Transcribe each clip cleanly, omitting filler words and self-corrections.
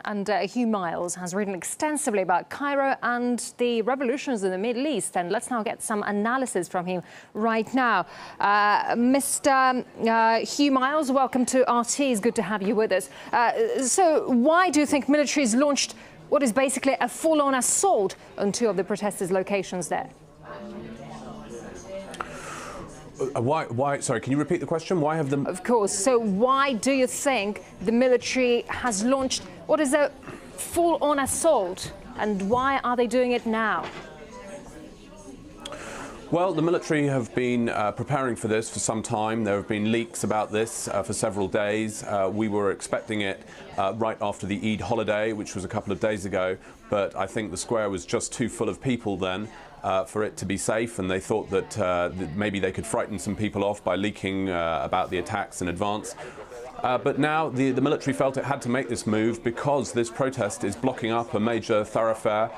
And Hugh Miles has written extensively about Cairo and the revolutions in the Middle East. And let's now get some analysis from him right now. Mr. Hugh Miles, welcome to RT. It's good to have you with us. So why do you think military's launched what is basically a full-on assault on two of the protesters' locations there? Why? Sorry, can you repeat the question? Why have them? Of course. So why do you think the military has launched what is a full-on assault, and why are they doing it now? Well, the military have been preparing for this for some time. There have been leaks about this for several days. We were expecting it right after the Eid holiday, which was a couple of days ago, but I think the square was just too full of people then for it to be safe, and they thought that maybe they could frighten some people off by leaking about the attacks in advance. But now the military felt it had to make this move because this protest is blocking up a major thoroughfare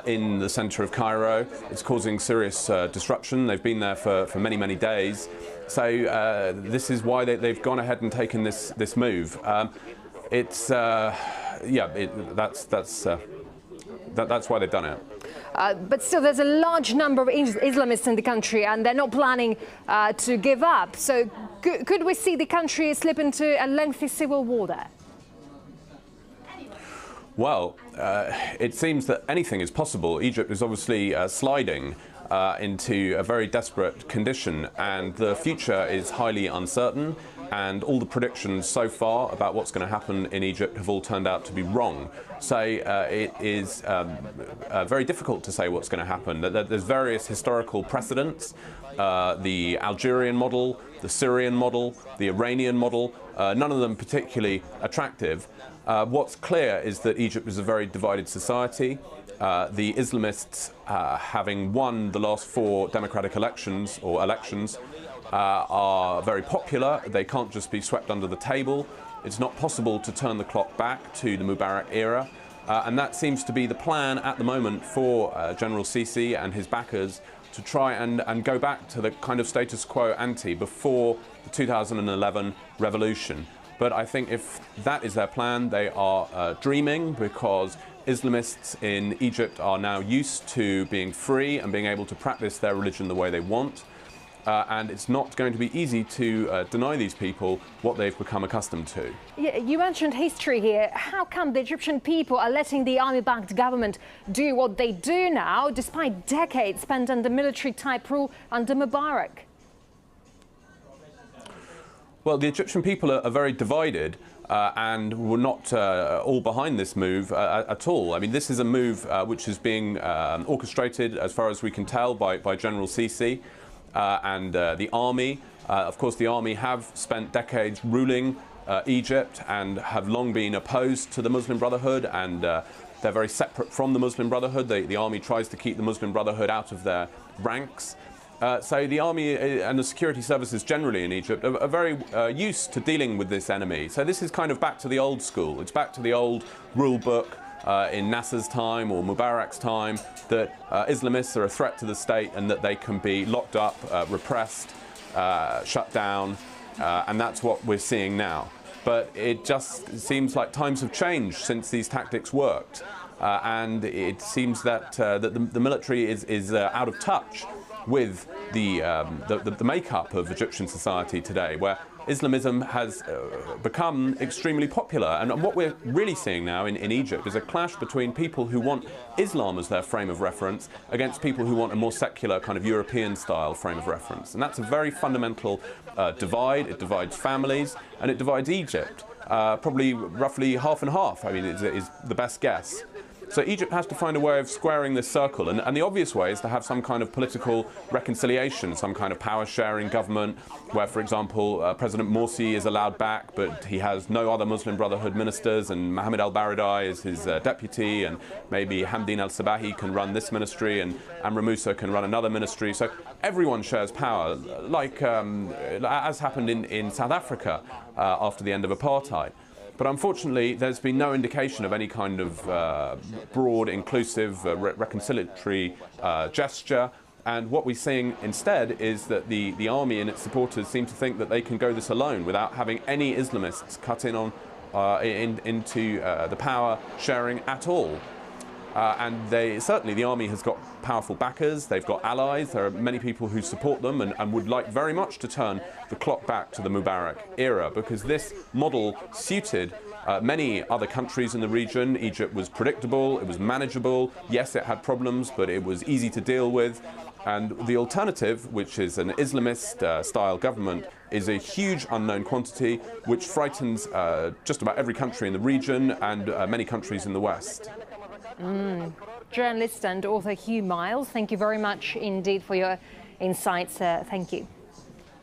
in the centre of Cairo. It's causing serious disruption. They've been there for many, many days. So this is why they've gone ahead and taken this move. That's why they've done it. But still, there's a large number of Islamists in the country, and they're not planning to give up. So could we see the country slip into a lengthy civil war there? Well, it seems that anything is possible. Egypt is obviously sliding into a very desperate condition, and the future is highly uncertain. And all the predictions so far about what's going to happen in Egypt have all turned out to be wrong. So it is very difficult to say what's going to happen. There's various historical precedents, the Algerian model, the Syrian model, the Iranian model, none of them particularly attractive. What's clear is that Egypt is a very divided society. The Islamists, having won the last 4 democratic elections, are very popular. They can't just be swept under the table. It's not possible to turn the clock back to the Mubarak era. And that seems to be the plan at the moment for General Sisi and his backers, to try and go back to the kind of status quo ante before the 2011 revolution. But I think if that is their plan, they are dreaming, because Islamists in Egypt are now used to being free and being able to practice their religion the way they want. And it's not going to be easy to deny these people what they've become accustomed to. Yeah, you mentioned history here. How come the Egyptian people are letting the army-backed government do what they do now, despite decades spent under military-type rule under Mubarak? Well, the Egyptian people are very divided and were not all behind this move at all. I mean, this is a move which is being orchestrated, as far as we can tell, by General Sisi. And the army. Of course, the army have spent decades ruling Egypt and have long been opposed to the Muslim Brotherhood, and they're very separate from the Muslim Brotherhood. The army tries to keep the Muslim Brotherhood out of their ranks. So the army and the security services generally in Egypt are very used to dealing with this enemy. So this is kind of back to the old school. It's back to the old rule book in Nasser's time or Mubarak's time, that Islamists are a threat to the state and that they can be locked up, repressed, shut down, and that's what we're seeing now. But it just seems like times have changed since these tactics worked, and it seems that the military is out of touch with the makeup of Egyptian society today, where Islamism has become extremely popular. And what we're really seeing now in Egypt is a clash between people who want Islam as their frame of reference against people who want a more secular kind of European-style frame of reference. And that's a very fundamental divide. It divides families, and it divides Egypt. Probably roughly half and half, I mean, is the best guess. So Egypt has to find a way of squaring this circle, and the obvious way is to have some kind of political reconciliation, some kind of power-sharing government where, for example, President Morsi is allowed back, but he has no other Muslim Brotherhood ministers, and Mohammed al-Baradei is his deputy, and maybe Hamdin al-Sabahi can run this ministry, and Amr Moussa can run another ministry. So everyone shares power, like as happened in South Africa after the end of apartheid. But unfortunately, there's been no indication of any kind of broad, inclusive, reconciliatory gesture. And what we're seeing instead is that the army and its supporters seem to think that they can go this alone without having any Islamists cut in on into the power sharing at all. And certainly the army has got powerful backers, they've got allies, there are many people who support them and would like very much to turn the clock back to the Mubarak era, because this model suited many other countries in the region. Egypt was predictable, it was manageable, yes it had problems, but it was easy to deal with. And the alternative, which is an Islamist style government, is a huge unknown quantity which frightens just about every country in the region and many countries in the West. Journalist and author Hugh Miles, thank you very much indeed for your insights. Thank you.